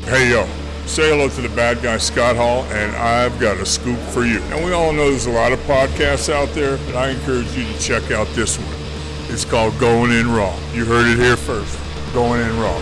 Hey, yo, say hello to the bad guy, Scott Hall, and I've got a scoop for you. And we all know there's a lot of podcasts out there, but I encourage you to check out this one. It's called Going In Raw. You heard it here first. Going In Raw.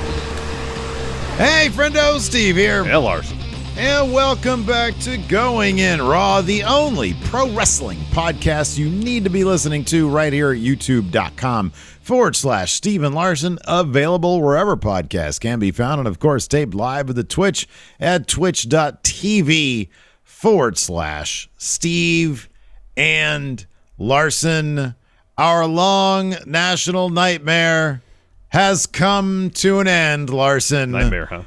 Hey, friendo, Steve here. Hey, Larson. And welcome back to Going In Raw, the only pro wrestling podcast you need to be listening to right here at youtube.com/Steven Larson, available wherever podcasts can be found. And of course, taped live at the Twitch at twitch.tv/Steve and Larson. Our long national nightmare has come to an end, Larson. Nightmare, huh?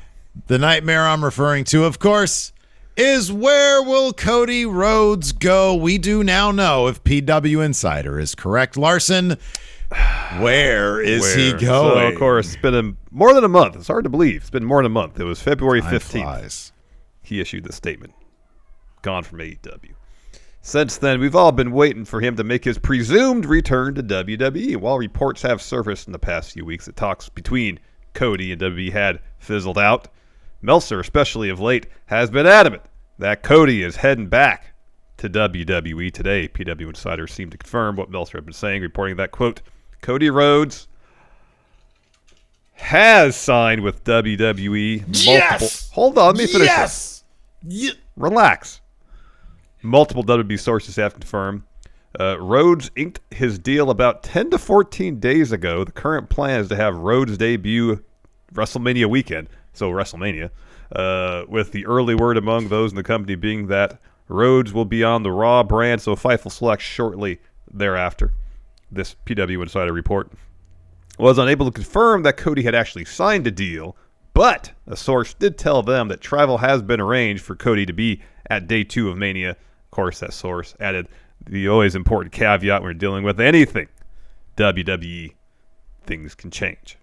The nightmare I'm referring to, of course, is where will Cody Rhodes go? We do now know if PW Insider is correct. Larson, where is he going? So, of course, it's been more than a month. It's hard to believe. It's been more than a month. It was February 15th. He issued the statement. Gone from AEW. Since then, we've all been waiting for him to make his presumed return to WWE. While reports have surfaced in the past few weeks that talks between Cody and WWE had fizzled out, Meltzer, especially of late, has been adamant that Cody is heading back to WWE today. PW Insiders seem to confirm what Meltzer had been saying, reporting that, quote, Cody Rhodes has signed with WWE. Yes! Hold on, let me finish yes! this. Relax. Multiple WWE sources have confirmed. Rhodes inked his deal about 10 to 14 days ago. The current plan is to have Rhodes debut WrestleMania weekend, so WrestleMania, with the early word among those in the company being that Rhodes will be on the Raw brand, so Fightful Select shortly thereafter. This PW Insider report was unable to confirm that Cody had actually signed a deal, but a source did tell them that travel has been arranged for Cody to be at Day 2 of Mania. Of course, that source added the always important caveat when we're dealing with anything WWE, things can change.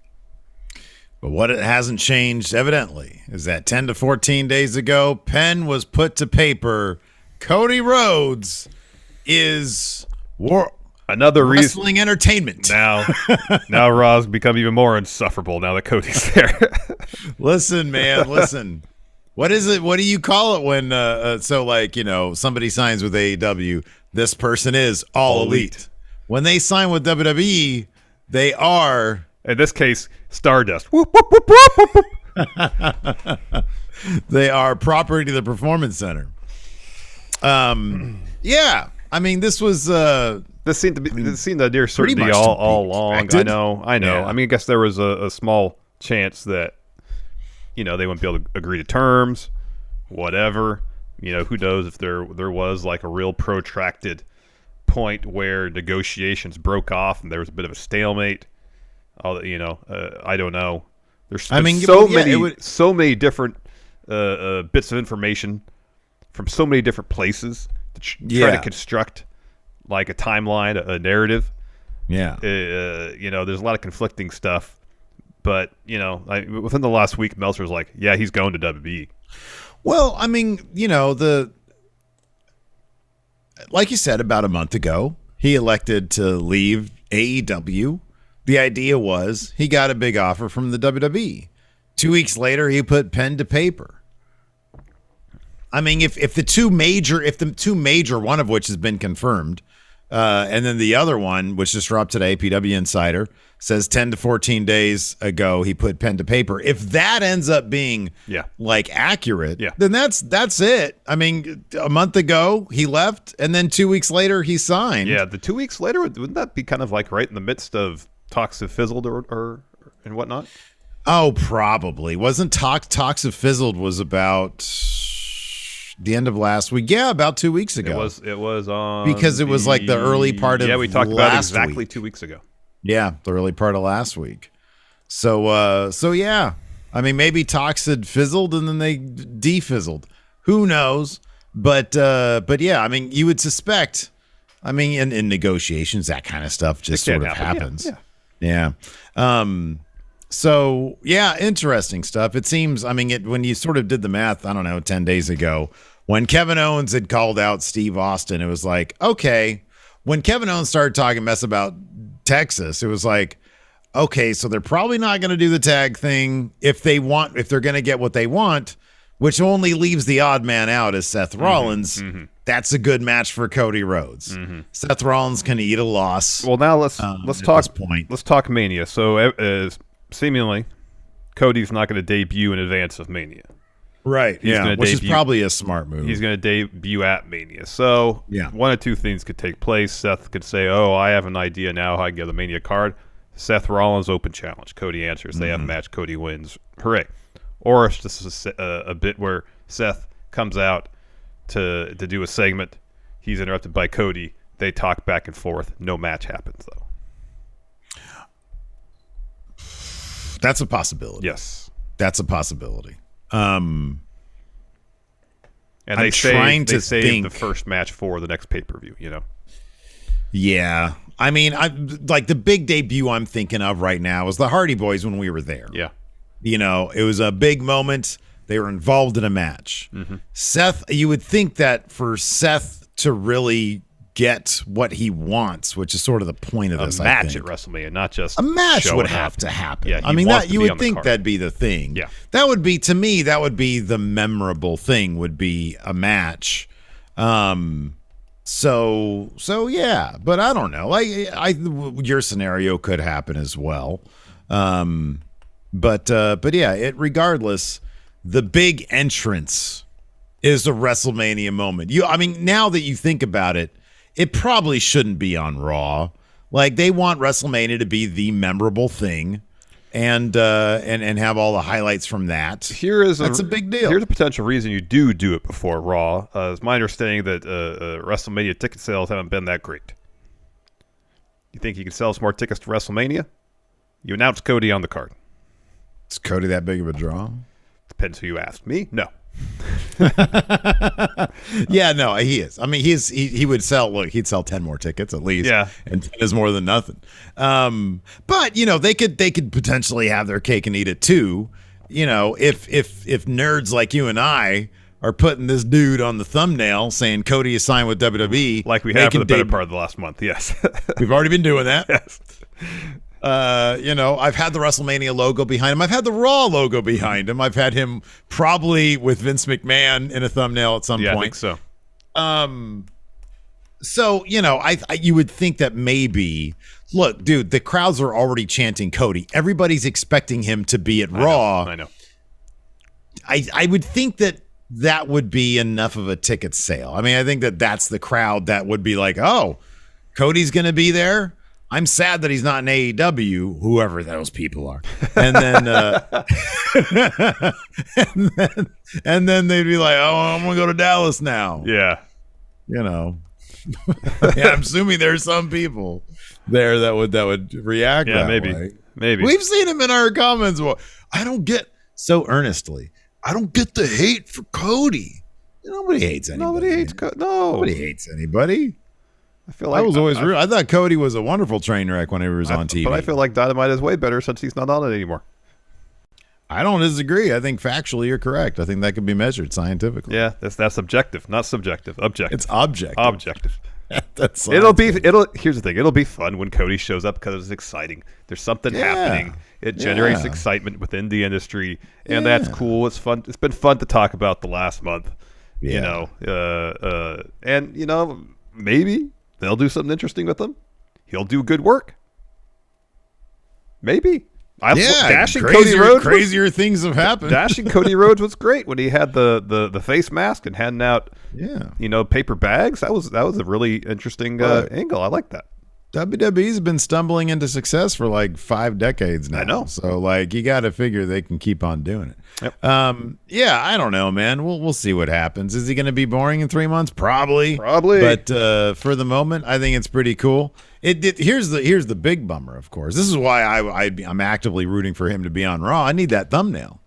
But what it hasn't changed, evidently, is that 10 to 14 days ago, pen was put to paper. Cody Rhodes is another wrestling entertainment. Now Raw's become even more insufferable now that Cody's there. Listen, man, listen. What is it? What do you call it when, somebody signs with AEW, this person is all elite. When they sign with WWE, they are... In this case, Stardust. They are property of the Performance Center. Yeah. I mean, this was... This seemed the near certainty all along. Expected. I know. Yeah. I mean, I guess there was a small chance that, they wouldn't be able to agree to terms, whatever. Who knows if there was like a real protracted point where negotiations broke off and there was a bit of a stalemate. I don't know. There's so many different bits of information from so many different places to try to construct like a timeline, a narrative. Yeah. There's a lot of conflicting stuff. But, within the last week, Meltzer was like, yeah, he's going to WWE. Well, I mean, like you said, about a month ago, he elected to leave AEW. The idea was he got a big offer from the WWE. 2 weeks later, he put pen to paper. I mean, if the two major, one of which has been confirmed, and then the other one, which just dropped today, PW Insider, says 10 to 14 days ago he put pen to paper. If that ends up being accurate, then that's it. I mean, a month ago he left, and then 2 weeks later he signed. Yeah, the 2 weeks later, wouldn't that be kind of like right in the midst of talks have fizzled or and whatnot? Oh, probably. Wasn't talks have fizzled was about the end of last week. Yeah, about 2 weeks ago. It was on because it was like the early part of we talked about it exactly week. 2 weeks ago. Yeah, the early part of last week. So yeah. I mean, maybe talks had fizzled and then they defizzled. Who knows? But yeah, I mean, you would suspect. I mean, in negotiations, that kind of stuff just sort of happens. Yeah. So yeah, interesting stuff. It seems. I mean, when you sort of did the math, I don't know, 10 days ago, when Kevin Owens had called out Steve Austin, it was like, okay. When Kevin Owens started talking mess about Texas, it was like, okay, so they're probably not going to do the tag thing if they're going to get what they want, which only leaves the odd man out as Seth Rollins. That's a good match for Cody Rhodes. Seth Rollins can eat a loss. Well, now let's talk point. Let's talk Mania. So seemingly, Cody's not going to debut in advance of Mania. Right. Which is probably a smart move. He's going to debut at Mania. So one of two things could take place. Seth could say, "Oh, I have an idea now how I can get the Mania card." Seth Rollins open challenge. Cody answers. They have a match. Cody wins. Hooray! Or it's just a bit where Seth comes out to do a segment. He's interrupted by Cody. They talk back and forth. No match happens, though. That's a possibility. Yes. That's a possibility. And they save the first match for the next pay-per-view, you know? Yeah. I mean, like the big debut I'm thinking of right now is the Hardy Boys when we were there. Yeah. You know, it was a big moment. They were involved in a match. Seth, you would think that for Seth to really get what he wants, which is sort of the point of this, a match at WrestleMania, not just a match would have to happen. Yeah, I mean, that you would think that'd be the thing. Yeah, that would be, to me, that would be the memorable thing. Would be a match. So yeah, but I don't know. Like your scenario could happen as well. But yeah, regardless, the big entrance is a WrestleMania moment. I mean, now that you think about it, it probably shouldn't be on Raw. Like, they want WrestleMania to be the memorable thing, and have all the highlights from that. That's a big deal. Here's a potential reason you do it before Raw. It's my understanding that WrestleMania ticket sales haven't been that great. You think you can sell some more tickets to WrestleMania? You announce Cody on the card. Is Cody that big of a draw? Depends who you ask. Me? No. Yeah, no, he is. I mean, he would sell. Look, he'd sell 10 more tickets at least. Yeah, and 10 is more than nothing. But you know, they could potentially have their cake and eat it too. You know, if nerds like you and I are putting this dude on the thumbnail saying Cody is signed with WWE, like we have for the better part of the last month. Yes, we've already been doing that. Yes. You know, I've had the WrestleMania logo behind him. I've had the Raw logo behind him. I've had him probably with Vince McMahon in a thumbnail at some point. I think so. So, you know, you would think that maybe, look, dude, the crowds are already chanting Cody. Everybody's expecting him to be at Raw. I know. I would think that would be enough of a ticket sale. I mean, I think that's the crowd that would be like, oh, Cody's going to be there. I'm sad that he's not in AEW, whoever those people are. And then and then they'd be like, oh, I'm going to go to Dallas now. Yeah. You know. Yeah, I'm assuming there's some people there that would react that way. Maybe. We've seen him in our comments. Well, I don't get the hate for Cody. Nobody hates anybody. Nobody hates anybody. I feel like I thought Cody was a wonderful train wreck whenever he was on TV. But I feel like Dynamite is way better since he's not on it anymore. I don't disagree. I think factually you're correct. I think that could be measured scientifically. Yeah, that's objective, not subjective. Objective. It's objective. Objective. That's here's the thing. It'll be fun when Cody shows up because it's exciting. There's something happening. It generates excitement within the industry, and that's cool. It's fun. It's been fun to talk about the last month. You know, and you know, maybe they'll do something interesting with him. He'll do good work. Maybe. Dashing Cody Rhodes. Crazier things have happened. Dashing Cody Rhodes was great when he had the face mask and handing out, paper bags. That was a really interesting angle. I like that. WWE's been stumbling into success for like 5 decades now. I know. So like you got to figure they can keep on doing it. Yep. I don't know, man. We'll see what happens. Is he going to be boring in 3 months? Probably. But for the moment, I think it's pretty cool. Here's the big bummer, of course. This is why I'm actively rooting for him to be on Raw. I need that thumbnail.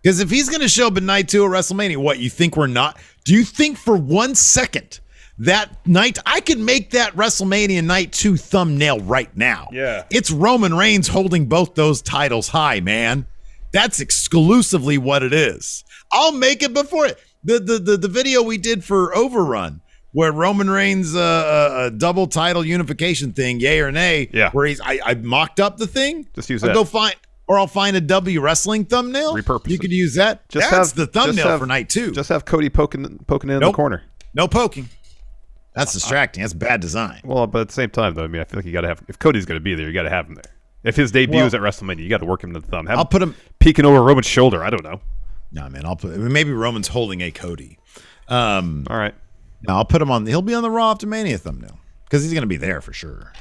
Because if he's going to show up at night 2 of WrestleMania, what, you think we're not? Do you think for 1 second that night I can make that WrestleMania night 2 thumbnail right now? Yeah. It's Roman Reigns holding both those titles high, man. That's exclusively what it is. I'll make it before it. The video we did for Overrun where Roman Reigns a double title unification thing, yay or nay. Yeah. Where I mocked up the thing. Just use I'll that. go find, or I'll find a W wrestling thumbnail. Repurpose You it. could use that. That's the thumbnail for night 2. Just have Cody poking in the corner. No poking. That's distracting. That's bad design. Well, but at the same time, though, I mean, I feel like you got to have, if Cody's going to be there, you got to have him there. If his debut is at WrestleMania, you got to work him to the thumb. Have I'll put him peeking over Roman's shoulder. I don't know. No, man. Maybe Roman's holding a Cody. All right. No, I'll put him on. He'll be on the Raw After Mania thumbnail because he's going to be there for sure.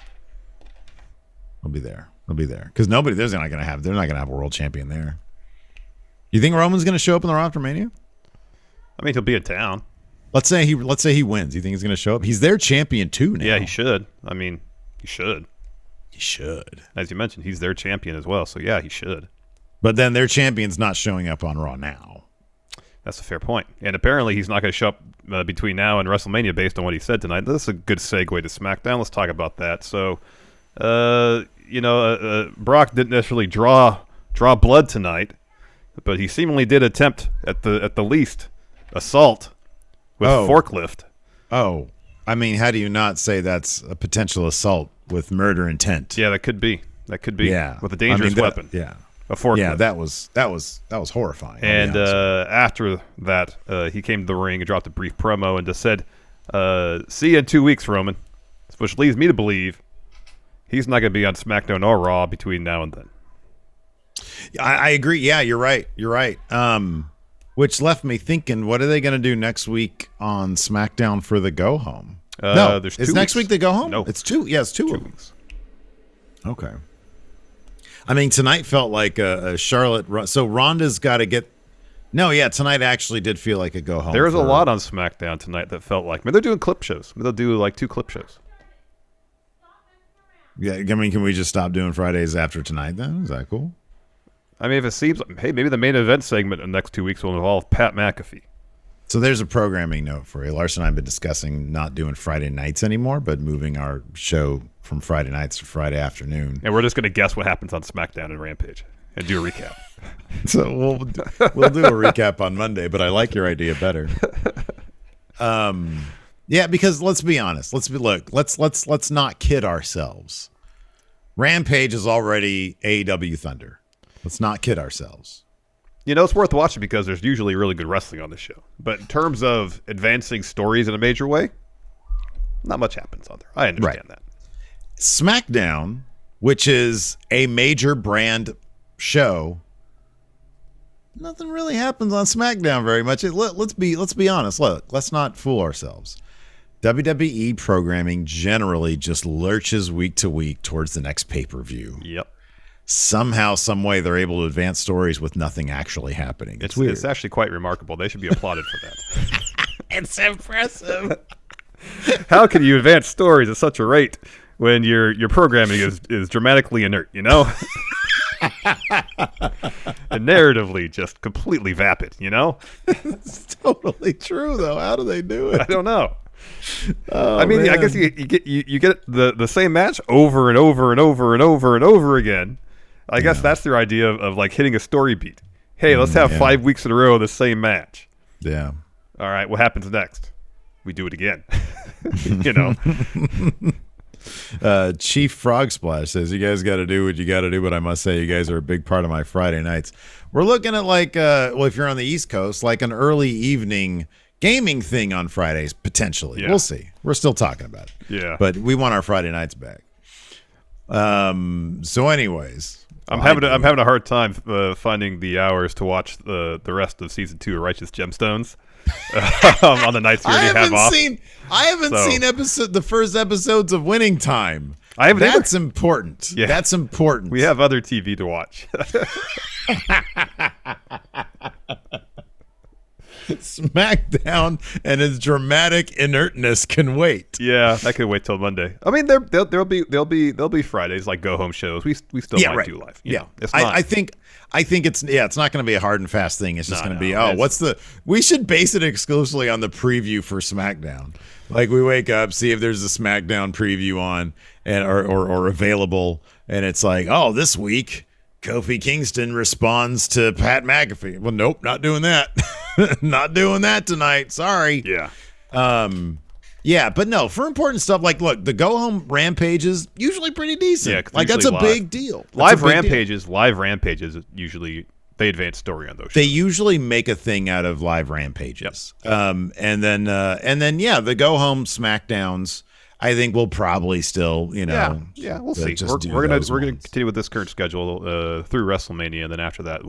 He'll be there. Because they're not going to have a world champion there. You think Roman's going to show up in the Raw After Mania? I mean, he'll be in town. Let's say he wins. You think he's going to show up? He's their champion too now. Yeah, he should. I mean, he should. He should. As you mentioned, he's their champion as well. So yeah, he should. But then their champion's not showing up on Raw now. That's a fair point. And apparently he's not going to show up between now and WrestleMania based on what he said tonight. This is a good segue to SmackDown. Let's talk about that. So, Brock didn't necessarily draw blood tonight, but he seemingly did attempt at the least assault with forklift. Oh, I mean, how do you not say that's a potential assault with murder intent? Yeah, that could be. Yeah, with a dangerous weapon. Yeah, a forklift. Yeah, that was horrifying. And after that, he came to the ring and dropped a brief promo and just said, "See you in 2 weeks, Roman," which leads me to believe he's not going to be on SmackDown or Raw between now and then. I agree. Yeah, you're right. Which left me thinking, what are they going to do next week on SmackDown for the go home? No, there's 2 weeks. next week the go home? No, it's 2. Yeah, it's 2 weeks. Okay. I mean, tonight felt like a Charlotte. So Ronda's got to get. No, yeah, tonight actually did feel like a go home. There was a lot on SmackDown tonight that felt like. I mean, they're doing clip shows. They'll do like 2 clip shows. Yeah, I mean, can we just stop doing Fridays after tonight then? Is that cool? I mean, if it seems like, hey, maybe the main event segment in the next 2 weeks will involve Pat McAfee. So there's a programming note for you. Larson and I have been discussing not doing Friday nights anymore, but moving our show from Friday nights to Friday afternoon. And we're just going to guess what happens on SmackDown and Rampage and do a recap. So we'll do a recap on Monday, but I like your idea better. Yeah, because let's be honest. Let's not kid ourselves. Rampage is already AEW Thunder. Let's not kid ourselves. You know, it's worth watching because there's usually really good wrestling on the show. But in terms of advancing stories in a major way, not much happens on there. I understand that. SmackDown, which is a major brand show, nothing really happens on SmackDown very much. Let's be honest. Look, let's not fool ourselves. WWE programming generally just lurches week to week towards the next pay-per-view. Yep. Somehow, some way, they're able to advance stories with nothing actually happening. It's weird. It's actually quite remarkable. They should be applauded for that. It's impressive. How can you advance stories at such a rate when your programming is dramatically inert, you know? And narratively just completely vapid, you know? It's totally true, though. How do they do it? I don't know. Oh, I mean, man. I guess you get the same match over and over and over and over and over again. I guess that's their idea of like hitting a story beat. Hey, let's have 5 weeks in a row of the same match. Yeah. All right, what happens next? We do it again. You know. Chief Frog Splash says, you guys got to do what you got to do, but I must say you guys are a big part of my Friday nights. We're looking at like, well, if you're on the East Coast, like an early evening gaming thing on Fridays, potentially. Yeah. We'll see. We're still talking about it. Yeah. But we want our Friday nights back. So anyways. I'm having a hard time finding the hours to watch the rest of season 2 of Righteous Gemstones on the nights we already have off. I haven't seen the first episodes of Winning Time. That's important. Yeah. That's important. We have other TV to watch. SmackDown and its dramatic inertness can wait. Yeah, that could wait till Monday. I mean, there'll be Fridays like go home shows. We still might do live. You know, it's not. I think it's not going to be a hard and fast thing. It's just going to be we should base it exclusively on the preview for SmackDown. Like we wake up, see if there's a SmackDown preview on or available, and it's like, oh, this week Kofi Kingston responds to Pat McAfee. Well, nope, not doing that. Not doing that tonight. Sorry. Yeah. Yeah, but no, for important stuff, like, look, the go-home Rampage is usually pretty decent. Yeah, 'cause like, that's usually a live. big deal. That's Live a big deal. Rampages, usually they advance story on those shows. They usually make a thing out of live Rampages. And then, yeah, the go-home SmackDowns, I think we'll probably still, yeah, we'll see. We're gonna continue with this current schedule through WrestleMania, and then after that,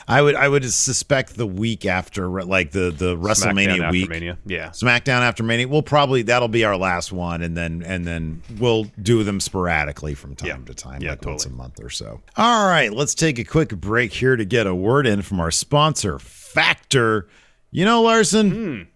I would suspect the week after, like the WrestleMania week, Mania. Yeah, SmackDown after Mania. That'll be our last one, and then we'll do them sporadically from time to time, once a month or so. All right, let's take a quick break here to get a word in from our sponsor, Factor. You know, Larson,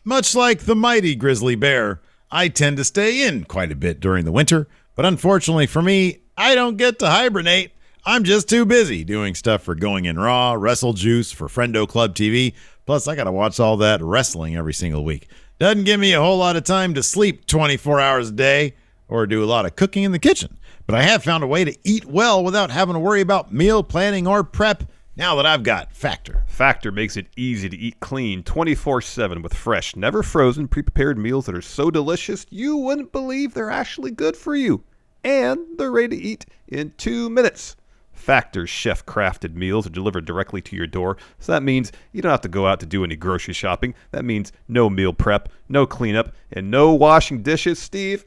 much like the mighty grizzly bear, I tend to stay in quite a bit during the winter, but unfortunately for me, I don't get to hibernate. I'm just too busy doing stuff for Going In Raw, Wrestle Juice, for Friendo Club TV. Plus, I got to watch all that wrestling every single week. Doesn't give me a whole lot of time to sleep 24 hours a day or do a lot of cooking in the kitchen. But I have found a way to eat well without having to worry about meal planning or prep now that I've got Factor. Factor makes it easy to eat clean 24/7 with fresh, never frozen, pre-prepared meals that are so delicious you wouldn't believe they're actually good for you. And they're ready to eat in 2 minutes. Factor's chef-crafted meals are delivered directly to your door, so that means you don't have to go out to do any grocery shopping. That means no meal prep, no cleanup, and no washing dishes. Steve,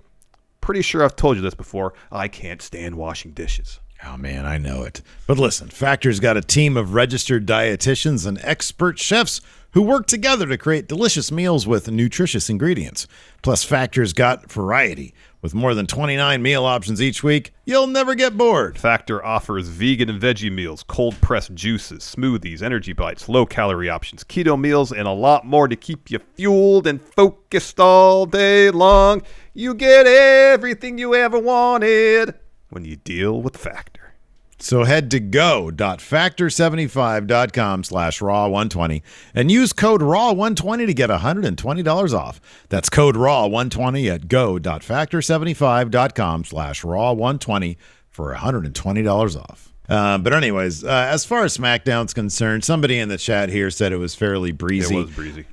pretty sure I've told you this before. I can't stand washing dishes. Oh, man, I know it. But listen, Factor's got a team of registered dietitians and expert chefs who work together to create delicious meals with nutritious ingredients. Plus, Factor's got variety. With more than 29 meal options each week, you'll never get bored. Factor offers vegan and veggie meals, cold-pressed juices, smoothies, energy bites, low-calorie options, keto meals, and a lot more to keep you fueled and focused all day long. You get everything you ever wanted when you deal with Factor. So head to go.factor75.com/raw120 and use code RAW120 to get $120 off. That's code RAW120 at go.factor75.com/raw120 for $120 off. But anyways, as far as SmackDown's concerned, somebody in the chat here said it was fairly breezy. It was breezy.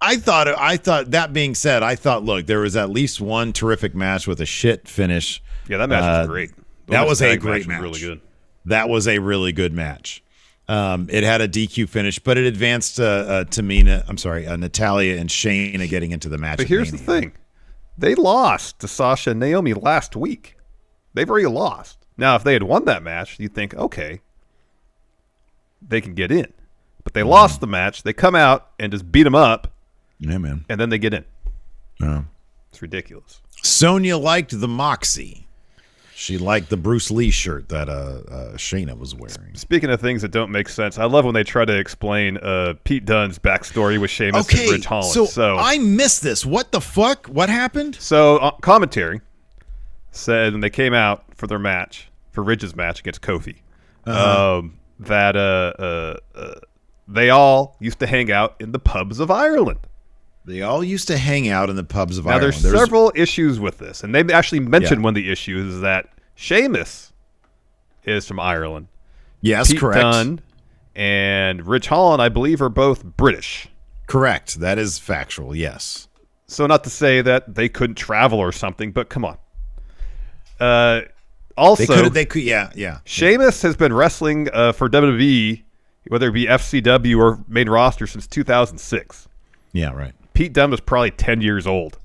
I thought that being said, look, there was at least one terrific match with a shit finish. Yeah, that match was great. That was a great match. Really good. That was a really good match. It had a DQ finish, but it advanced Natalia and Shayna getting into the match. But here's the thing. They lost to Sasha and Naomi last week. They've already lost. Now, if they had won that match, you'd think, okay, they can get in. But they lost the match. They come out and just beat them up. Yeah, man. And then they get in. Yeah. It's ridiculous. Sonya liked the Moxie. She liked the Bruce Lee shirt that Shayna was wearing. Speaking of things that don't make sense, I love when they try to explain Pete Dunne's backstory with Sheamus and Ridge Holland. So I missed this. What the fuck? What happened? So commentary said when they came out for their match, for Ridge's match against Kofi, that they all used to hang out in the pubs of Ireland. They all used to hang out in the pubs of Ireland. Now, there's several issues with this, and they actually mentioned one of the issues is that Sheamus is from Ireland. Yes, Pete correct. Dunne and Ridge Holland, I believe, are both British. Correct. That is factual, yes. So not to say that they couldn't travel or something, but come on. Also, they could, yeah. Sheamus has been wrestling for WWE, whether it be FCW or main roster, since 2006. Yeah, right. Pete Dunne was probably 10 years old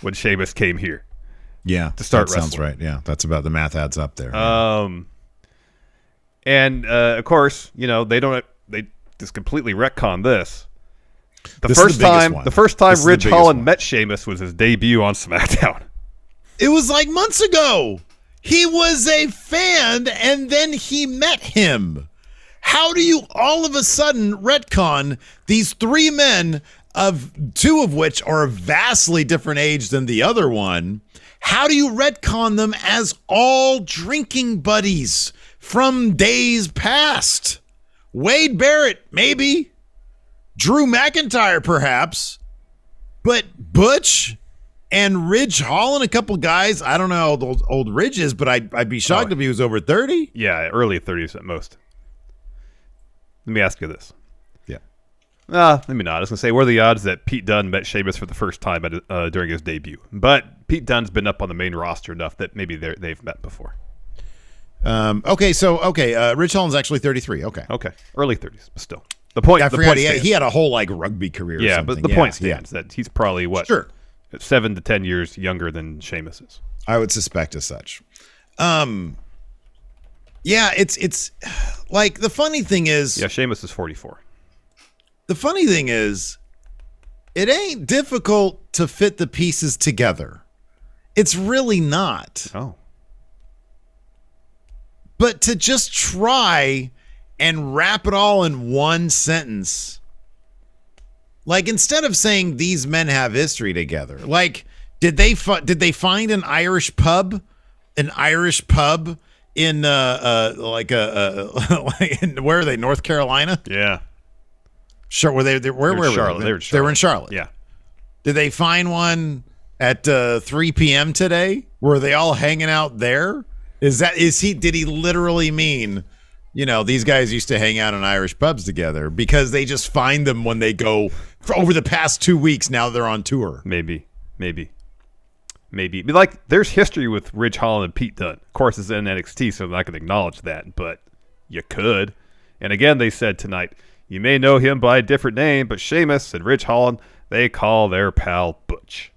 when Sheamus came here. Yeah, to start wrestling. Sounds right. Yeah, that's about the math adds up there. And of course, they just completely retcon this. The first time Ridge Holland met Sheamus was his debut on SmackDown. It was like months ago. He was a fan, and then he met him. How do you all of a sudden retcon these three men, of two of which are a vastly different age than the other one? How do you retcon them as all drinking buddies from days past? Wade Barrett, maybe. Drew McIntyre, perhaps. But Butch and Ridge Holland, a couple guys, I don't know how old Ridge is, but I'd be shocked if he was over 30. Yeah, early 30s at most. Let me ask you this. Yeah. Maybe not. I was going to say, what are the odds that Pete Dunne met Sheamus for the first time during his debut? But Pete Dunne's been up on the main roster enough that maybe they've met before. Rich Holland's actually 33. Okay. Early 30s, but still. The point. I the forgot point he had a whole rugby career. Or something. But the point stands that he's probably 7 to 10 years younger than Sheamus is. I would suspect as such. It's like the funny thing is. Yeah, Sheamus is 44. The funny thing is, it ain't difficult to fit the pieces together. It's really not. Oh. But to just try and wrap it all in one sentence, like instead of saying these men have history together, like did they find an Irish pub in like where are they? North Carolina? Yeah. Sure. Were they? Where were Charlotte? they? They were in Charlotte. They were in Charlotte. Yeah. Did they find one at 3 p.m. today? Were they all hanging out there? Did he literally mean, these guys used to hang out in Irish pubs together because they just find them when they go for over the past 2 weeks. Now they're on tour. Maybe. Like, there's history with Ridge Holland and Pete Dunne. Of course, it's in NXT, so I'm not going to acknowledge that, but you could. And again, they said tonight, you may know him by a different name, but Sheamus and Ridge Holland, they call their pal Butch.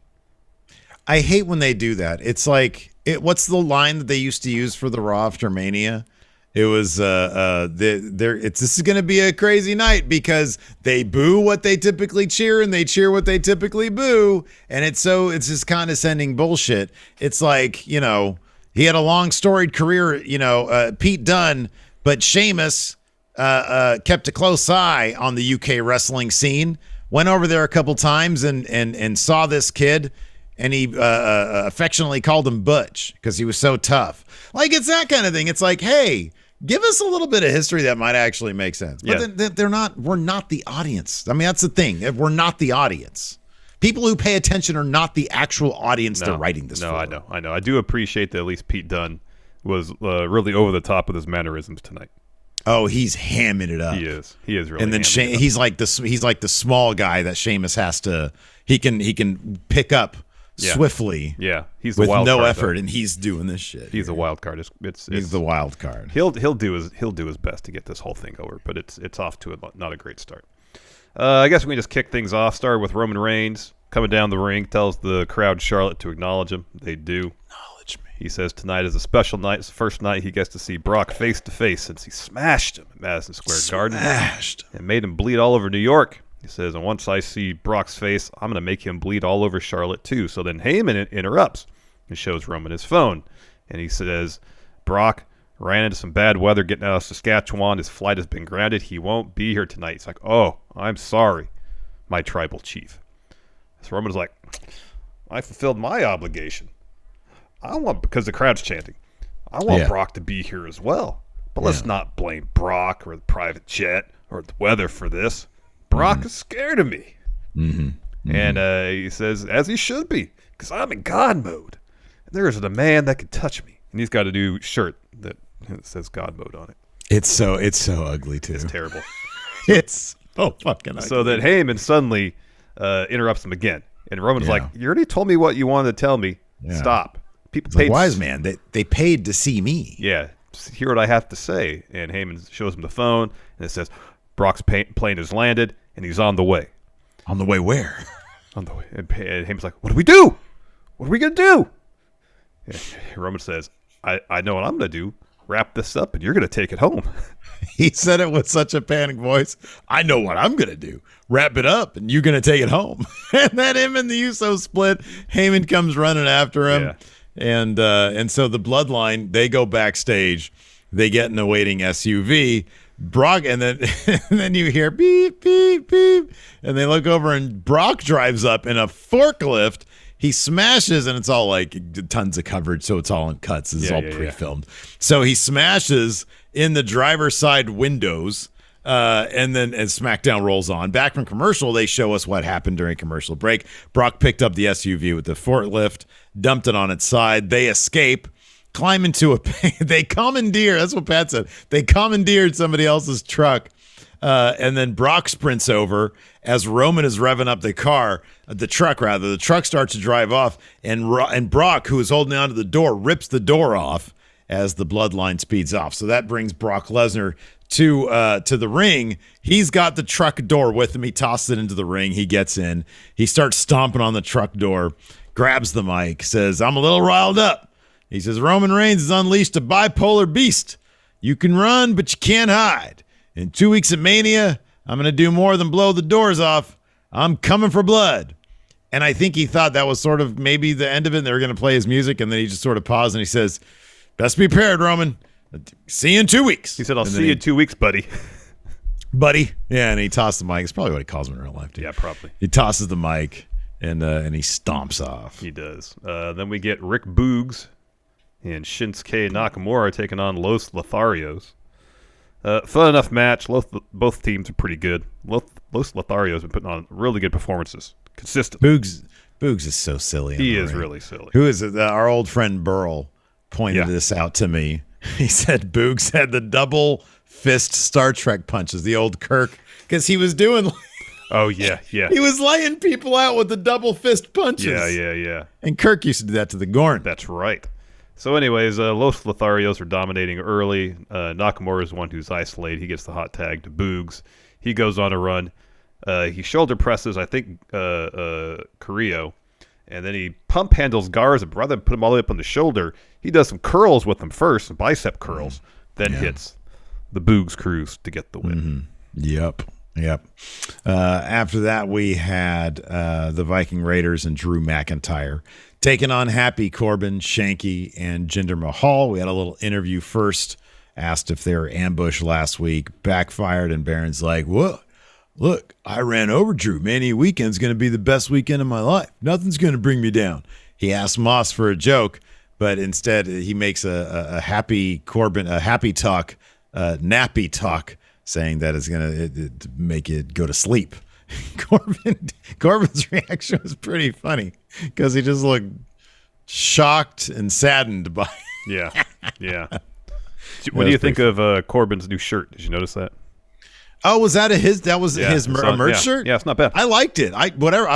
I hate when they do that. It's like, what's the line that they used to use for the Raw after Mania? It was, this is going to be a crazy night because they boo what they typically cheer and they cheer what they typically boo. And it's just condescending bullshit. It's like, he had a long storied career, Pete Dunne, but Sheamus kept a close eye on the UK wrestling scene, went over there a couple times and saw this kid. And he affectionately called him Butch because he was so tough. Like, it's that kind of thing. It's like, hey, give us a little bit of history that might actually make sense. But we're not the audience. I mean, that's the thing. We're not the audience. People who pay attention are not the actual audience they're writing this for. I know. I do appreciate that at least Pete Dunne was really over the top with his mannerisms tonight. Oh, he's hamming it up. He is really. And then he's like the small guy that Sheamus has to. He can pick up swiftly. Yeah, he's with the wild no card, effort, though. and he's doing this shit. He's a wild card. He's the wild card. He'll do his best to get this whole thing over, but it's off to not a great start. I guess we can just kick things off. Start with Roman Reigns coming down the ring, tells the crowd Charlotte to acknowledge him. They do. Acknowledge me. He says tonight is a special night. It's the first night he gets to see Brock face to face since he smashed him at Madison Square Garden and made him bleed all over New York. He says, and once I see Brock's face, I'm going to make him bleed all over Charlotte too. So then Heyman interrupts and shows Roman his phone. And he says, Brock ran into some bad weather getting out of Saskatchewan. His flight has been grounded. He won't be here tonight. He's like, oh, I'm sorry, my tribal chief. So Roman's like, I fulfilled my obligation. Because the crowd's chanting, I want Brock to be here as well. But let's not blame Brock or the private jet or the weather for this. Brock is scared of me. And he says, as he should be, because I'm in God mode. And there isn't a man that can touch me. And he's got a new shirt that says God mode on it. It's so ugly, too. It's terrible. It's so fucking ugly. So then Heyman suddenly interrupts him again. And Roman's like, you already told me what you wanted to tell me. Yeah. Stop. People paid. Like, wise man, they paid to see me. Yeah. Hear what I have to say. And Heyman shows him the phone. And it says, Brock's plane has landed. And he's on the way. On the way where? On the way. And Heyman's like, what do we do? What are we going to do? And Roman says, I know what I'm going to do. Wrap this up and you're going to take it home. He said it with such a panicked voice. I know what I'm going to do. Wrap it up and you're going to take it home. And then him and the Usos split. Heyman comes running after him. Yeah. And so the Bloodline, they go backstage. They get in a waiting SUV. Brock, and then you hear beep, beep, beep, and they look over and Brock drives up in a forklift. He smashes, and it's all like tons of coverage, so it's all in cuts. It's all pre-filmed. So he smashes in the driver's side windows, and then as SmackDown rolls on. Back from commercial, they show us what happened during commercial break. Brock picked up the SUV with the forklift, dumped it on its side. They escape. Climb into they commandeer, that's what Pat said. They commandeered somebody else's truck And then Brock sprints over as Roman is revving up the truck. The truck starts to drive off, and Brock, who is holding onto the door, rips the door off as the bloodline speeds off. So that brings Brock Lesnar to the ring. He's got the truck door with him. He tosses it into the ring. He gets in. He starts stomping on the truck door, grabs the mic, says, "I'm a little riled up." He says, "Roman Reigns has unleashed a bipolar beast. You can run, but you can't hide. In 2 weeks at Mania, I'm going to do more than blow the doors off. I'm coming for blood." And I think he thought that was sort of maybe the end of it, and they were going to play his music, and then he just sort of paused, and he says, "Best be prepared, Roman. See you in 2 weeks." He said, "I'll see you in 2 weeks, buddy." Buddy. Yeah, and he tossed the mic. It's probably what he calls him in real life, dude. Yeah, probably. He tosses the mic, and he stomps off. He does. Then we get Rick Boogs and Shinsuke Nakamura taking on Los Lotharios. Fun enough match. Both teams are pretty good. Los Lotharios have been putting on really good performances. Consistent. Boogs is so silly. He is really silly. Who is it? Our old friend Burl pointed this out to me. He said Boogs had the double fist Star Trek punches, the old Kirk, because he was doing. Oh, yeah. He was laying people out with the double fist punches. Yeah. And Kirk used to do that to the Gorn. That's right. So anyways, Los Lotharios are dominating early. Nakamura is one who's isolated. He gets the hot tag to Boogs. He goes on a run. He shoulder presses, I think, Carrillo. And then he pump handles Garza. But rather than put him all the way up on the shoulder, he does some curls with him first, some bicep curls, then hits the Boogs Cruise to get the win. Mm-hmm. Yep. After that, we had the Viking Raiders and Drew McIntyre taking on Happy Corbin, Shanky, and Jinder Mahal. We had a little interview first, asked if they were ambushed last week, backfired, and Baron's like, "What? Look, I ran over Drew. Mania weekend's going to be the best weekend of my life. Nothing's going to bring me down." He asked Moss for a joke, but instead he makes a Happy Corbin, a happy talk, nappy talk, saying that it's going to make it go to sleep. Corbin's reaction was pretty funny because he just looked shocked and saddened by. Yeah. What do you think of Corbin's new shirt? Did you notice that? Oh, was that his merch shirt? Yeah, it's not bad. I liked it. I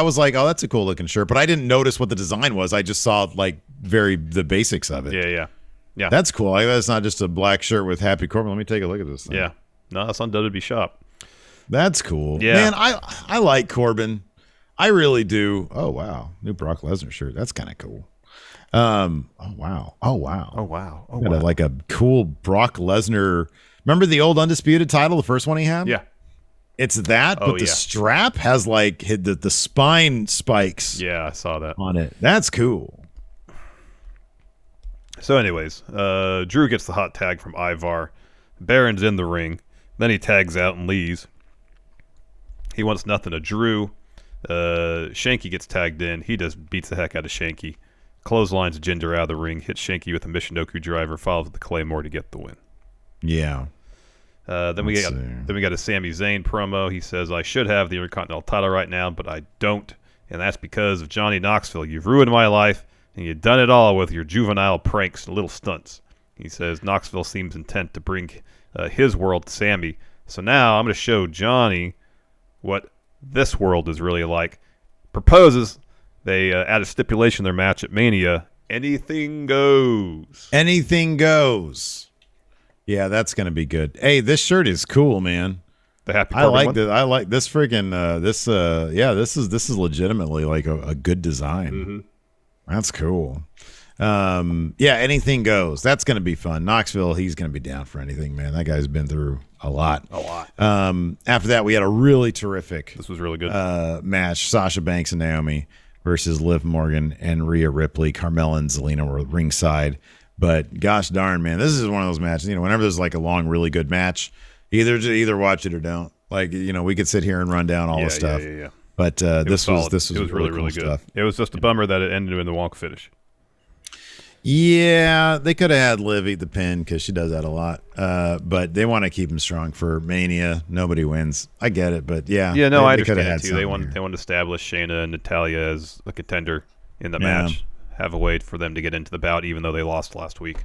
was like, oh, that's a cool looking shirt, but I didn't notice what the design was. I just saw like the basics of it. Yeah. That's cool. That's not just a black shirt with Happy Corbin. Let me take a look at this thing. Yeah. No, it's on WWE Shop. That's cool. Yeah. Man, I like Corbin. I really do. Oh, wow. New Brock Lesnar shirt. That's kind of cool. Oh, wow. Got like a cool Brock Lesnar. Remember the old Undisputed title, the first one he had? Yeah. It's that, but the strap has like the spine spikes. Yeah, I saw that on it. That's cool. So anyways, Drew gets the hot tag from Ivar. Baron's in the ring. Then he tags out and leaves. He wants nothing of Drew. Shanky gets tagged in. He just beats the heck out of Shanky. Clotheslines Jinder out of the ring. Hits Shanky with a Michinoku driver. Follows with the Claymore to get the win. Yeah. Then we got a Sami Zayn promo. He says, "I should have the Intercontinental title right now, but I don't. And that's because of Johnny Knoxville. You've ruined my life, and you've done it all with your juvenile pranks and little stunts." He says Knoxville seems intent to bring his world to Sammy. So now I'm going to show Johnny what this world is really like. Proposes they add a stipulation in their match at Mania. Anything goes. Anything goes. Yeah, that's going to be good. Hey, this shirt is cool, man. The Happy I Corbin like one? this. I like this freaking this is legitimately like a good design. Mm-hmm. That's cool. Anything goes. That's going to be fun. Knoxville, he's going to be down for anything, man. That guy's been through a lot. After that, we had a really terrific. This was really good. Match. Sasha Banks and Naomi versus Liv Morgan and Rhea Ripley. Carmella and Zelina were ringside. But gosh darn, man, this is one of those matches. Whenever there's like a long, really good match, either watch it or don't. Like, we could sit here and run down all the stuff. Yeah. But this was really cool good. Stuff. It was just a bummer that it ended in the wonk finish. Yeah, they could have had Liv eat the pin because she does that a lot. But they want to keep him strong for Mania. Nobody wins. I get it, but I understand it too. They want to establish Shayna and Natalya as a contender in the match. Have a way for them to get into the bout, even though they lost last week.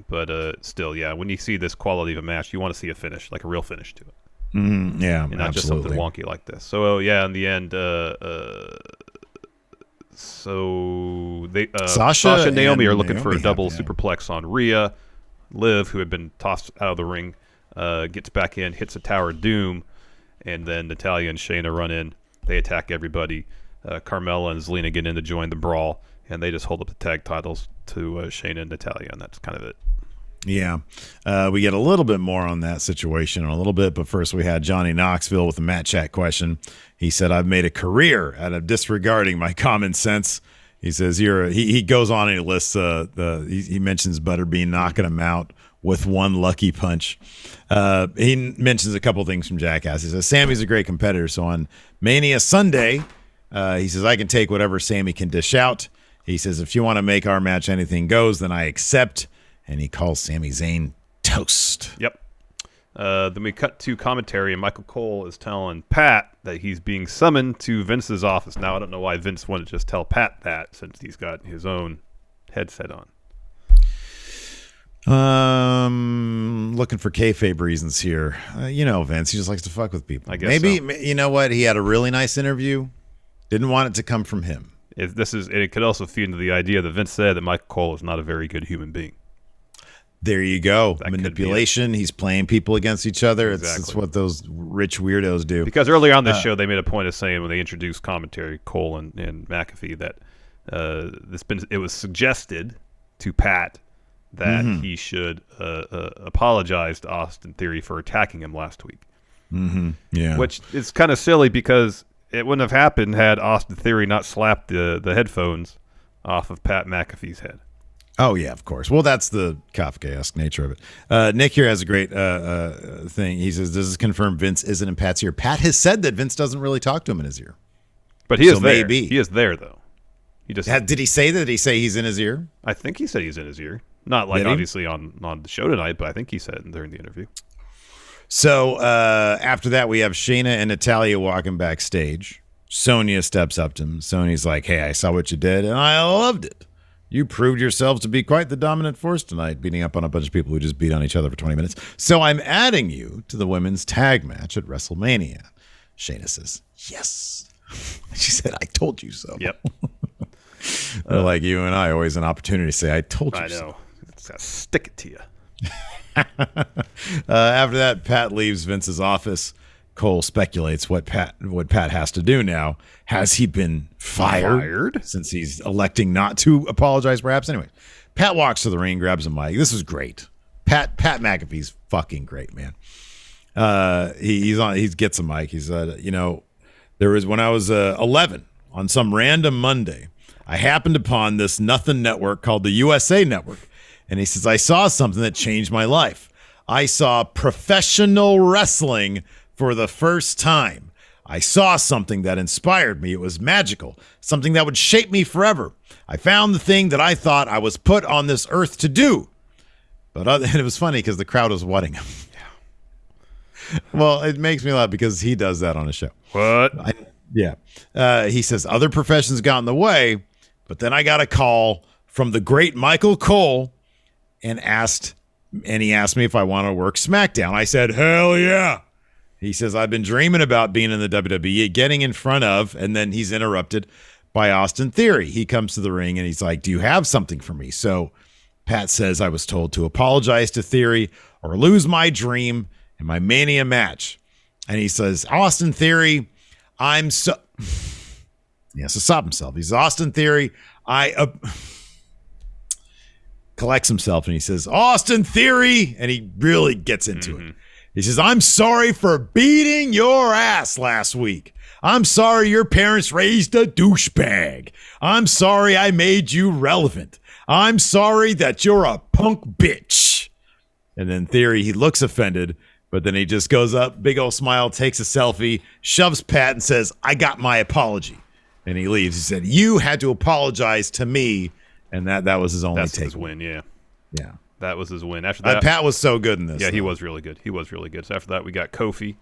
But still, yeah, when you see this quality of a match, you want to see a finish, like a real finish to it. Yeah, and not absolutely. just something wonky like this. So yeah, in the end, so they Sasha and Naomi are looking for a double superplex on Rhea. Liv, who had been tossed out of the ring, gets back in, hits a Tower of Doom, and then Natalya and Shayna run in. They attack everybody. Carmella and Zelina get in to join the brawl, and they just hold up the tag titles to Shayna and Natalya, and that's kind of it. Yeah. We get a little bit more on that situation in a little bit, but first we had Johnny Knoxville with a Matt Chat question. He said, I've made a career out of disregarding my common sense. He says, he goes on and he lists, he mentions Butterbean knocking him out with one lucky punch. He mentions a couple things from Jackass. He says, Sammy's a great competitor, so on Mania Sunday, he says, I can take whatever Sammy can dish out. He says, if you want to make our match anything goes, then I accept. And he calls Sami Zayn toast. Yep. Then we cut to commentary, and Michael Cole is telling Pat that he's being summoned to Vince's office. Now, I don't know why Vince wanted to just tell Pat that, since he's got his own headset on. Looking for kayfabe reasons here. Vince, he just likes to fuck with people. I guess maybe so. You know what? He had a really nice interview. Didn't want it to come from him. It could also feed into the idea that Vince said that Michael Cole is not a very good human being. There you go. That Manipulation. He's playing people against each other. Exactly. It's what those rich weirdos do. Because earlier on this show, they made a point of saying when they introduced commentary, Cole and McAfee, that it was suggested to Pat that he should apologize to Austin Theory for attacking him last week. Mm-hmm. Yeah. Which is kind of silly because it wouldn't have happened had Austin Theory not slapped the headphones off of Pat McAfee's head. Oh, yeah, of course. Well, that's the Kafkaesque nature of it. Nick here has a great thing. He says, does this confirm Vince isn't in Pat's ear? Pat has said that Vince doesn't really talk to him in his ear. But he is there. Maybe. He is there, though. Did he say that? Did he say he's in his ear? I think he said he's in his ear. Not like obviously on the show tonight, but I think he said it during the interview. So after that, we have Shayna and Natalya walking backstage. Sonya steps up to him. Sonya's like, hey, I saw what you did, and I loved it. You proved yourselves to be quite the dominant force tonight, beating up on a bunch of people who just beat on each other for 20 minutes. So I'm adding you to the women's tag match at WrestleMania. Shayna says, yes. She said, I told you so. Yep. Like you and I, always an opportunity to say, I told you so. I know. It's got to stick it to you. After that, Pat leaves Vince's office. Cole speculates what Pat has to do now. Has he been fired since he's electing not to apologize, perhaps? Anyway, Pat walks to the ring, grabs a mic. This is great. Pat McAfee's fucking great, man. He gets a mic. He said, there was when I was 11 on some random Monday, I happened upon this nothing network called the USA Network. And he says, I saw something that changed my life. I saw professional wrestling for the first time. I saw something that inspired me. It was magical, something that would shape me forever. I found the thing that I thought I was put on this earth to do. And it was funny because the crowd was whatting him. Well, it makes me laugh because he does that on his show. What? He says, other professions got in the way, but then I got a call from the great Michael Cole and he asked me if I want to work SmackDown. I said, hell yeah. He says, I've been dreaming about being in the WWE, getting in front of, and then he's interrupted by Austin Theory. He comes to the ring and he's like, do you have something for me? So Pat says, I was told to apologize to Theory or lose my dream in my Mania match. And he says, Austin Theory, I'm so... He has to stop himself. He's Austin Theory. Collects himself and he says, Austin Theory. And he really gets into it. He says, I'm sorry for beating your ass last week. I'm sorry your parents raised a douchebag. I'm sorry I made you relevant. I'm sorry that you're a punk bitch. And then Theory, he looks offended, but then he just goes up, big old smile, takes a selfie, shoves Pat and says, I got my apology. And he leaves. He said, you had to apologize to me. And that was his only take. That's his win, yeah. Yeah. That was his win. After that, Pat was so good in this. Yeah, he was really good. So after that, we got Kofi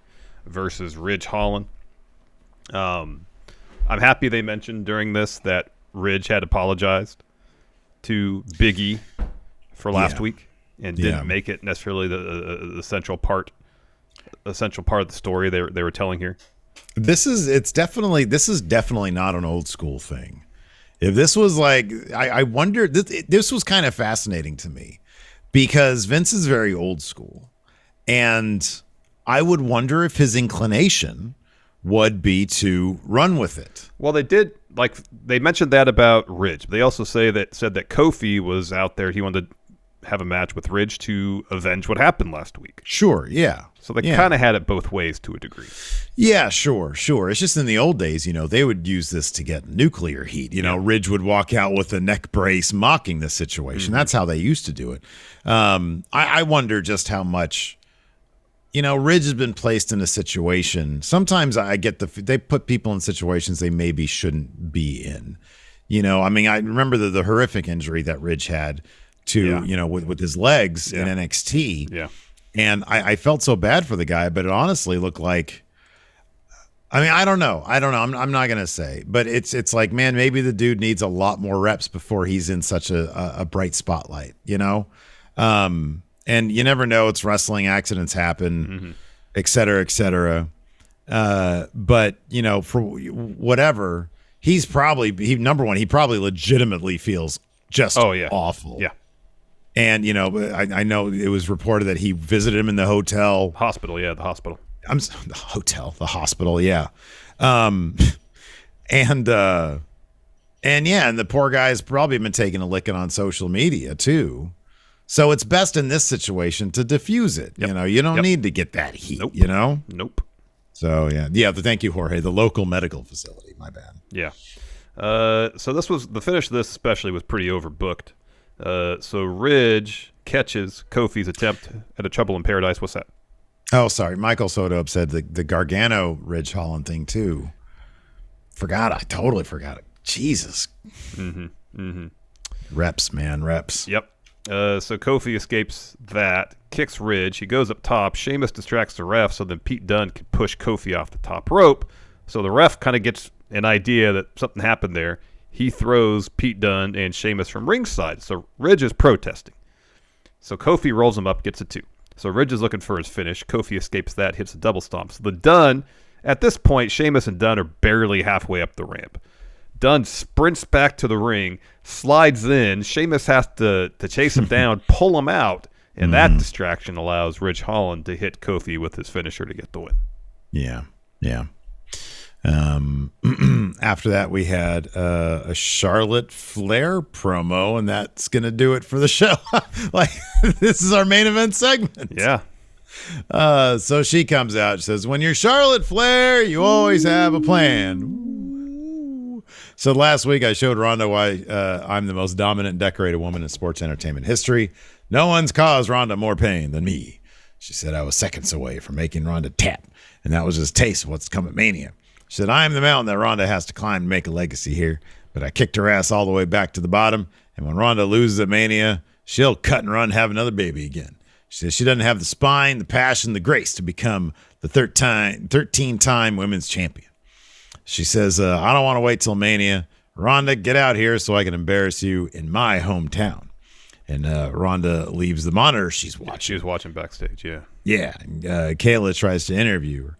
versus Ridge Holland. I'm happy they mentioned during this that Ridge had apologized to Big E for last week. and didn't make it necessarily the central part of the story they were telling here. This is definitely not an old school thing. If this was like, I wonder, this was kind of fascinating to me because Vince is very old school, and I would wonder if his inclination would be to run with it. Well, they mentioned that about Ridge. They also said that Kofi was out there. He wanted to have a match with Ridge to avenge what happened last week. Sure, yeah. So they kind of had it both ways to a degree. Yeah, sure. It's just in the old days, they would use this to get nuclear heat. Ridge would walk out with a neck brace mocking the situation. That's how they used to do it. I wonder just how much, Ridge has been placed in a situation. Sometimes I get they put people in situations they maybe shouldn't be in. I remember the horrific injury that Ridge had to, with his legs in NXT. Yeah. And I felt so bad for the guy, but it honestly looked like, I don't know. I'm not going to say, but it's like, man, maybe the dude needs a lot more reps before he's in such a bright spotlight, and you never know. It's wrestling, accidents happen, et cetera, et cetera. But for whatever, he probably legitimately feels just awful. Yeah. And, I know it was reported that he visited him in the hotel. Hospital, yeah, the hospital. The hospital, yeah. And the poor guy's probably been taking a licking on social media, too. So it's best in this situation to diffuse it. Yep. You don't need to get that heat, Nope. So, yeah. Thank you, Jorge. The local medical facility. My bad. Yeah. So the finish of this especially was pretty overbooked. So Ridge catches Kofi's attempt at a Trouble in Paradise. What's that? Oh, sorry. Michael Soto said the Gargano Ridge Holland thing too. I totally forgot it. Jesus. Reps, man. Reps. Yep. So Kofi escapes that, kicks Ridge. He goes up top. Sheamus distracts the ref so then Pete Dunne can push Kofi off the top rope. So the ref kind of gets an idea that something happened there. He throws Pete Dunne and Sheamus from ringside. So Ridge is protesting. So Kofi rolls him up, gets a 2. So Ridge is looking for his finish. Kofi escapes that, hits a double stomp. So the Dunne, at this point, Sheamus and Dunne are barely halfway up the ramp. Dunne sprints back to the ring, slides in. Sheamus has to chase him down, pull him out, and that distraction allows Ridge Holland to hit Kofi with his finisher to get the win. Yeah. After that, we had a Charlotte Flair promo, and that's going to do it for the show. This is our main event segment. Yeah. So she comes out. She says, when you're Charlotte Flair, you always have a plan. Ooh. So last week, I showed Ronda why I'm the most dominant and decorated woman in sports entertainment history. No one's caused Ronda more pain than me. She said I was seconds away from making Ronda tap, and that was just a taste of what's come at Mania. She said, I am the mountain that Ronda has to climb to make a legacy here, but I kicked her ass all the way back to the bottom, and when Ronda loses at Mania, she'll cut and run, have another baby again. She says she doesn't have the spine, the passion, the grace to become the 13-time women's champion. She says, I don't want to wait till Mania. Ronda, get out here so I can embarrass you in my hometown. And Ronda leaves the monitor she's watching. She was watching backstage, yeah. Yeah, Kayla tries to interview her.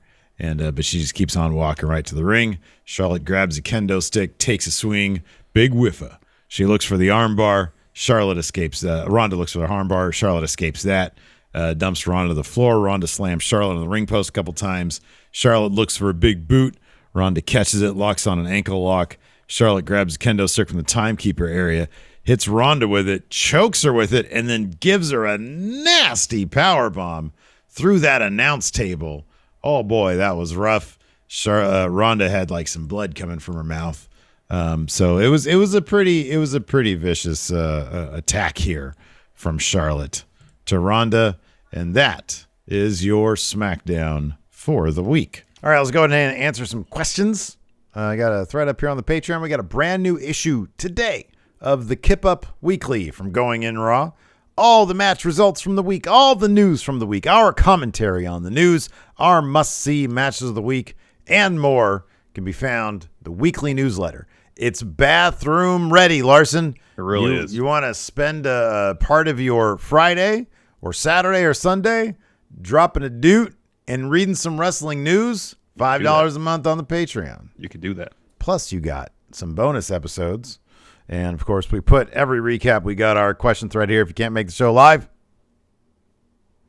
But she just keeps on walking right to the ring. Charlotte grabs a kendo stick, takes a swing, big whiffa. She looks for the armbar. Charlotte escapes. Ronda looks for the armbar. Charlotte escapes that. Dumps Ronda to the floor. Ronda slams Charlotte on the ring post a couple times. Charlotte looks for a big boot. Ronda catches it, locks on an ankle lock. Charlotte grabs a kendo stick from the timekeeper area, hits Ronda with it, chokes her with it, and then gives her a nasty power bomb through that announce table. Oh boy, that was rough. Ronda had like some blood coming from her mouth. So it was a pretty vicious attack here from Charlotte to Ronda, and that is your SmackDown for the week. All right, let's go ahead and answer some questions. I got a thread up here on the Patreon. We got a brand new issue today of the Kip Up Weekly from Going In Raw. All the match results from the week, all the news from the week, our commentary on the news, our must-see matches of the week, and more can be found in the weekly newsletter. It's bathroom ready, Larson. It really is. You want to spend a part of your Friday or Saturday or Sunday dropping a doot and reading some wrestling news? $5 a month on the Patreon. You could do that. Plus, you got some bonus episodes. And, of course, we put every recap. We got our question thread here. If you can't make the show live,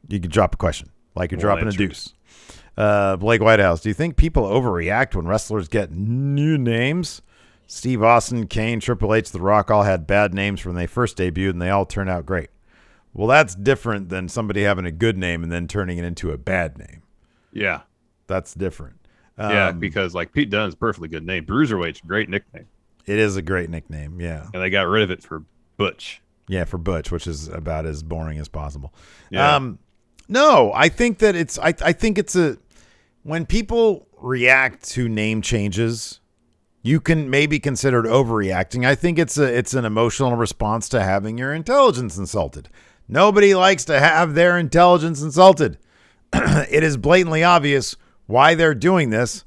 you can drop a question like you're dropping a deuce. Blake Whitehouse, do you think people overreact when wrestlers get new names? Steve Austin, Kane, Triple H, The Rock all had bad names when they first debuted, and they all turned out great. Well, that's different than somebody having a good name and then turning it into a bad name. Yeah. That's different. Yeah, because like Pete Dunne's a perfectly good name. Bruiserweight's a great nickname. It is a great nickname, yeah. And they got rid of it for Butch. Yeah, for Butch, which is about as boring as possible. Yeah. No, I think that I think it's when people react to name changes, you can maybe consider it overreacting. I think it's an emotional response to having your intelligence insulted. Nobody likes to have their intelligence insulted. It is blatantly obvious why they're doing this,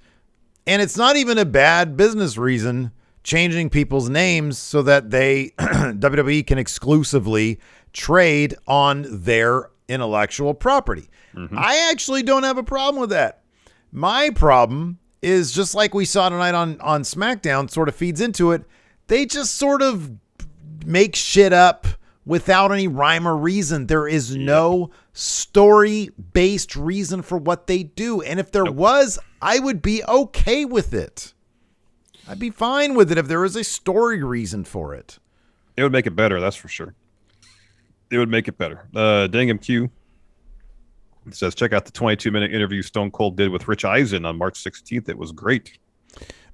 and it's not even a bad business reason, changing people's names so that they WWE can exclusively trade on their intellectual property. Mm-hmm. I actually don't have a problem with that. My problem is, just like we saw tonight on SmackDown, sort of feeds into it. They just sort of make shit up without any rhyme or reason. There is no story-based reason for what they do. And if there was, I would be okay with it. I'd be fine with it if there was a story reason for it. It would make it better, that's for sure. It would make it better. Dingham Q says, check out the 22-minute interview Stone Cold did with Rich Eisen on March 16th. It was great.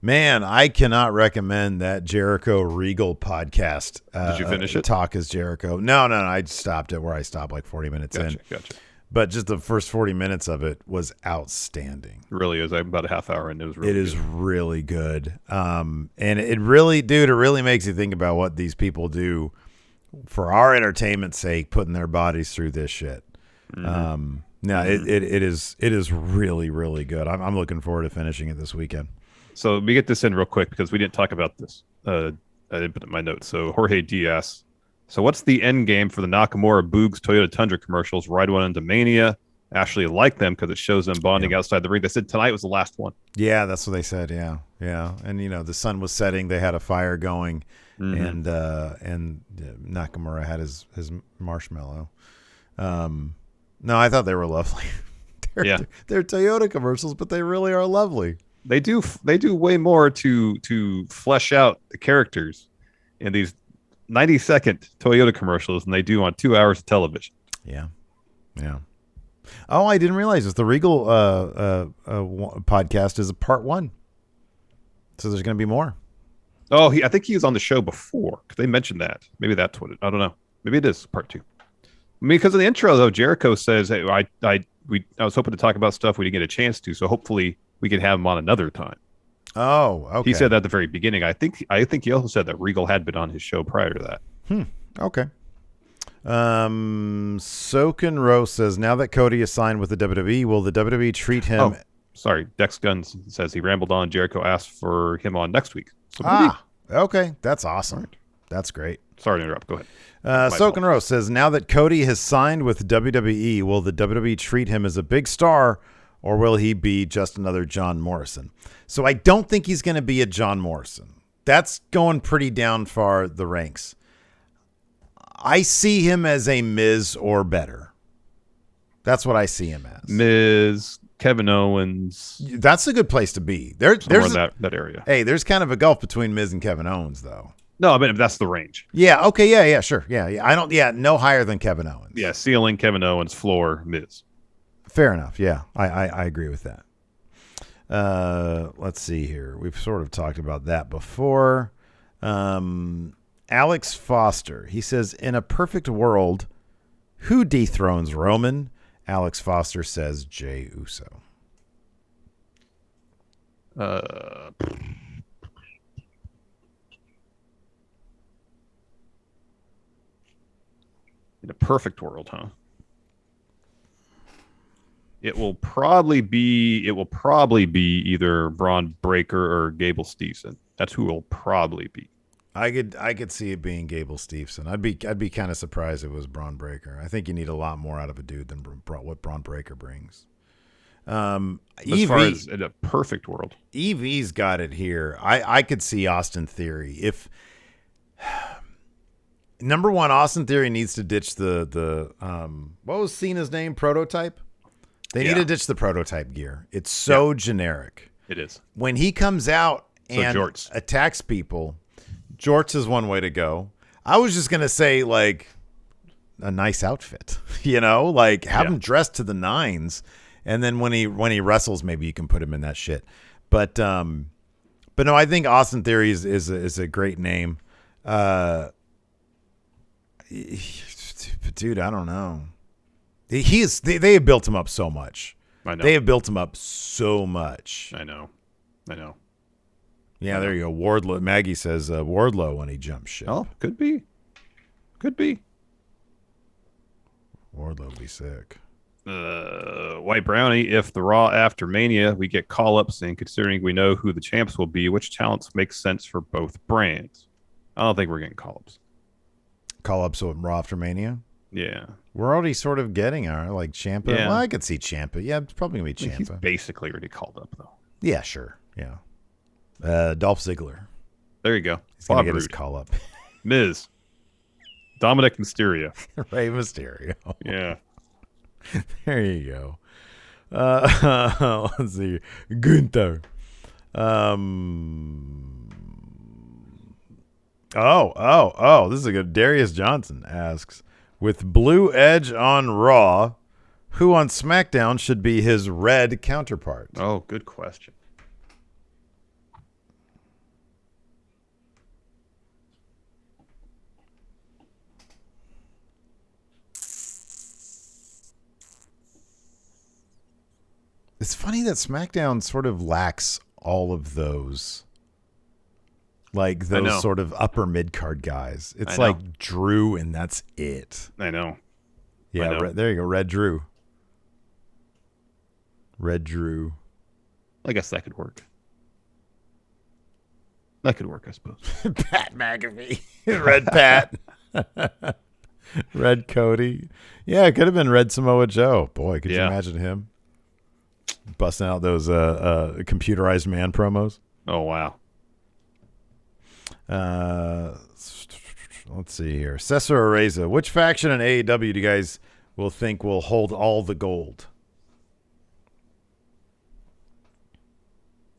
Man, I cannot recommend that Jericho Regal podcast. Did you finish it? Talk as Jericho. No. I stopped it where I stopped like 40 minutes in. Gotcha. But just the first 40 minutes of it was outstanding. It really is. I'm about a half hour in. It was really good. It is really good. And it really makes you think about what these people do for our entertainment's sake, putting their bodies through this shit. Mm-hmm. It is really, really good. I'm looking forward to finishing it this weekend. So let me get this in real quick because we didn't talk about this. I didn't put it in my notes. So Jorge Diaz. So what's the end game for the Nakamura Boogs Toyota Tundra commercials? Ride one into Mania. Actually like them because it shows them bonding outside the ring. They said tonight was the last one. Yeah, that's what they said. Yeah. And the sun was setting. They had a fire going, and Nakamura had his marshmallow. No, I thought they were lovely. They're Toyota commercials, but they really are lovely. They do way more to flesh out the characters in these 90-second Toyota commercials than they do on 2 hours of television. Yeah. Oh, I didn't realize this. The Regal podcast is a part 1. So there's going to be more. Oh, I think he was on the show before because they mentioned that. Maybe that's what I don't know. Maybe it is part 2. I mean, because in the intro, though, Jericho says, hey, I was hoping to talk about stuff we didn't get a chance to, so hopefully we can have him on another time. Oh, okay. He said that at the very beginning. I think he also said that Regal had been on his show prior to that. Okay. Soken Rose says, now that Cody is signed with the WWE, will the WWE treat him... Oh, sorry. Dex Guns says he rambled on. Jericho asked for him on next week. So okay. That's awesome. Right. That's great. Sorry to interrupt. Go ahead. Soken Rose says, now that Cody has signed with WWE, will the WWE treat him as a big star, or will he be just another John Morrison? So I don't think he's going to be a John Morrison. That's going pretty down far the ranks. I see him as a Miz or better. That's what I see him as. Miz, Kevin Owens. That's a good place to be. There's that area. Hey, there's kind of a gulf between Miz and Kevin Owens, though. No, I mean that's the range. Yeah. Okay. Yeah. Sure. Yeah. I don't. Yeah. No higher than Kevin Owens. Yeah. Ceiling Kevin Owens, floor Miz. Fair enough. Yeah. I agree with that. Let's see here. We've sort of talked about that before. Alex Foster. He says, in a perfect world, who dethrones Roman? Alex Foster says Jey Uso. In a perfect world, huh? It will probably be either Braun Breaker or Gable Steveson. That's who it will probably be. I could see it being Gable Steveson. I'd be kind of surprised if it was Braun Breaker. I think you need a lot more out of a dude than what Braun Breaker brings. As far as in a perfect world, EV's got it here. I could see Austin Theory. If number one, Austin Theory needs to ditch the what was Cena's name? Prototype. They need to ditch the prototype gear. It's so generic. It is. When he comes out and jorts. attacks people, jorts is one way to go. I was just gonna say like a nice outfit, like have him dressed to the nines, and then when he wrestles, maybe you can put him in that shit. But no, I think Austin Theory is a great name. Dude, I don't know. They have built him up so much. I know. They have built him up so much. I know. Yeah, there you go. Wardlow. Maggie says Wardlow when he jumps ship. Oh, could be. Wardlow would be sick. White Brownie, if the Raw after Mania we get call-ups, and considering we know who the champs will be, which talents make sense for both brands? I don't think we're getting call-ups. Call-ups with Raw after Mania? Yeah. We're already sort of getting our Ciampa. Yeah. Well, I could see Ciampa. Yeah, it's probably going to be Ciampa. He's basically already called up, though. Yeah, sure. Yeah. Dolph Ziggler. There you go. He's going to get his call-up. Miz. Dominic Mysterio. Rey Mysterio. Yeah. There you go. Let's see. Gunther. This is a good. Darius Johnson asks, with Blue Edge on Raw, who on SmackDown should be his red counterpart? Oh, good question. It's funny that SmackDown sort of lacks all of those. Like those sort of upper mid-card guys. It's like Drew and that's it. I know. Yeah, there you go. Red Drew. I guess that could work. I suppose. Pat McAfee. Red Pat. Red Cody. Yeah, it could have been Red Samoa Joe. Boy, could you imagine him busting out those computerized man promos? Oh, wow. Let's see here. Cesar Areza. Which faction in AEW do you guys will hold all the gold?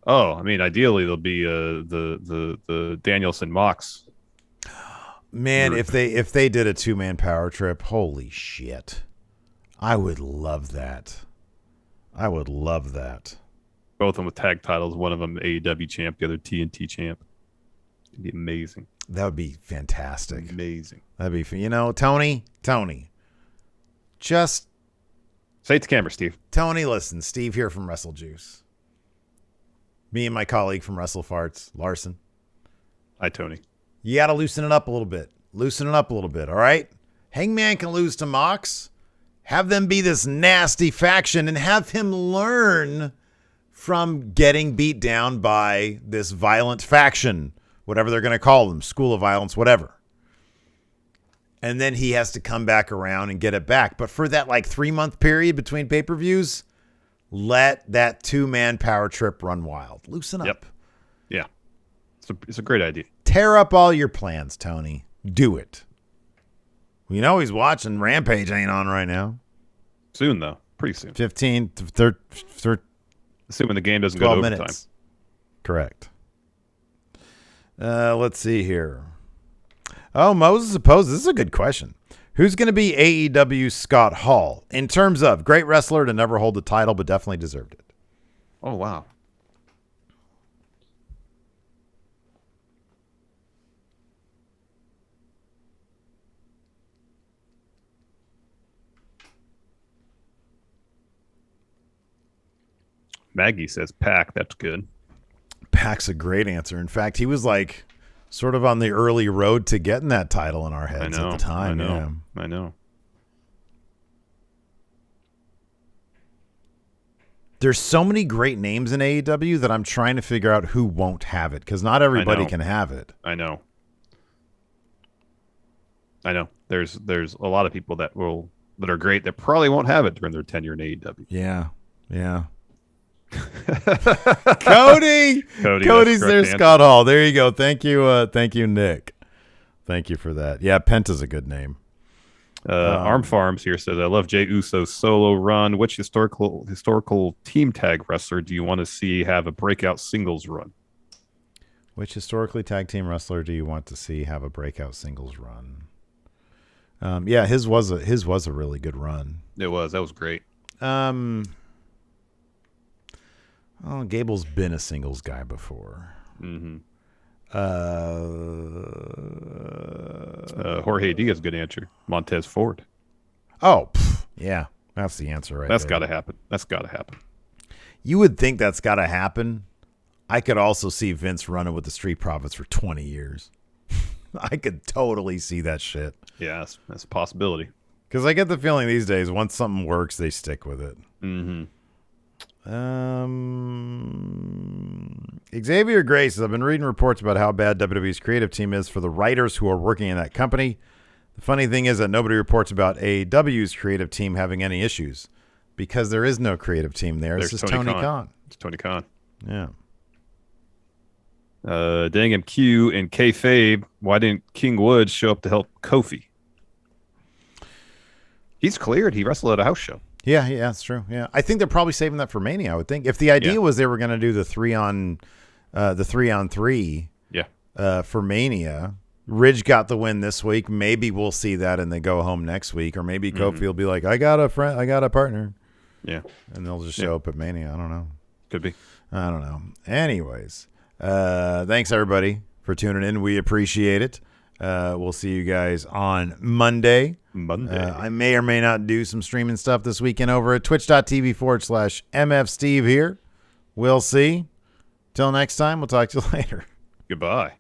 Oh, I mean, ideally there'll be the Danielson Mox. Man, if they did a 2-man power trip, holy shit. I would love that. Both of them with tag titles, one of them AEW champ, the other TNT champ. It'd be amazing. That would be fantastic. Amazing. That'd be, Tony, just say it to camera, Steve. Tony, listen, Steve here from Wrestle Juice. Me and my colleague from Wrestle Farts, Larson. Hi, Tony. You got to loosen it up a little bit. All right? Hangman can lose to Mox. Have them be this nasty faction and have him learn from getting beat down by this violent faction, whatever they're going to call them, School of Violence, whatever. And then he has to come back around and get it back. But for that 3-month period between pay-per-views, let that 2-man power trip run wild. Loosen up. Yep. Yeah. It's a great idea. Tear up all your plans, Tony. Do it. He's watching. Rampage ain't on right now. Soon, though. Pretty soon. 15 to 30. Assuming the game doesn't go to overtime. Minutes. Correct. Let's see here. Oh, Moses opposes. This is a good question. Who's going to be AEW Scott Hall in terms of great wrestler to never hold the title, but definitely deserved it? Oh, wow. Maggie says Pac. That's good. Pac's a great answer. In fact, he was sort of on the early road to getting that title in our heads at the time. I know. There's so many great names in AEW that I'm trying to figure out who won't have it, because not everybody can have it. I know. There's a lot of people that are great that probably won't have it during their tenure in AEW. Yeah. Cody's there, Scott Hall. There you go. Thank you, Nick. Thank you for that. Yeah, Penta's a good name. Arm Farms here says, I love Jey Uso's solo run. Which historical team tag wrestler do you want to see have a breakout singles run? Which historically tag team wrestler do you want to see have a breakout singles run? Yeah, his was a really good run. It was. That was great. Oh, Gable's been a singles guy before. Mm-hmm. Jorge Diaz, good answer. Montez Ford. Oh, yeah. That's the answer right That's there. That's got to happen. You would think that's got to happen. I could also see Vince running with the Street Profits for 20 years. I could totally see that shit. Yeah, that's a possibility. Because I get the feeling these days, once something works, they stick with it. Mm-hmm. Xavier Gray says, I've been reading reports about how bad WWE's creative team is for the writers who are working in that company. The funny thing is that nobody reports about AEW's creative team having any issues because there is no creative team there. It's just Tony Khan. It's Tony Khan. Yeah. Dang MQ and kayfabe, why didn't King Woods show up to help Kofi? He's cleared. He wrestled at a house show. Yeah, that's true. Yeah, I think they're probably saving that for Mania. I would think if the idea was they were going to do the 3-on-3, for Mania. Ridge got the win this week. Maybe we'll see that and they go home next week, or maybe Kofi will be like, "I got a friend, I got a partner." Yeah, and they'll just show up at Mania. I don't know. Could be. I don't know. Anyways, thanks everybody for tuning in. We appreciate it. We'll see you guys on Monday. I may or may not do some streaming stuff this weekend over at twitch.tv/MFSteve here. We'll see. Till next time, we'll talk to you later. Goodbye.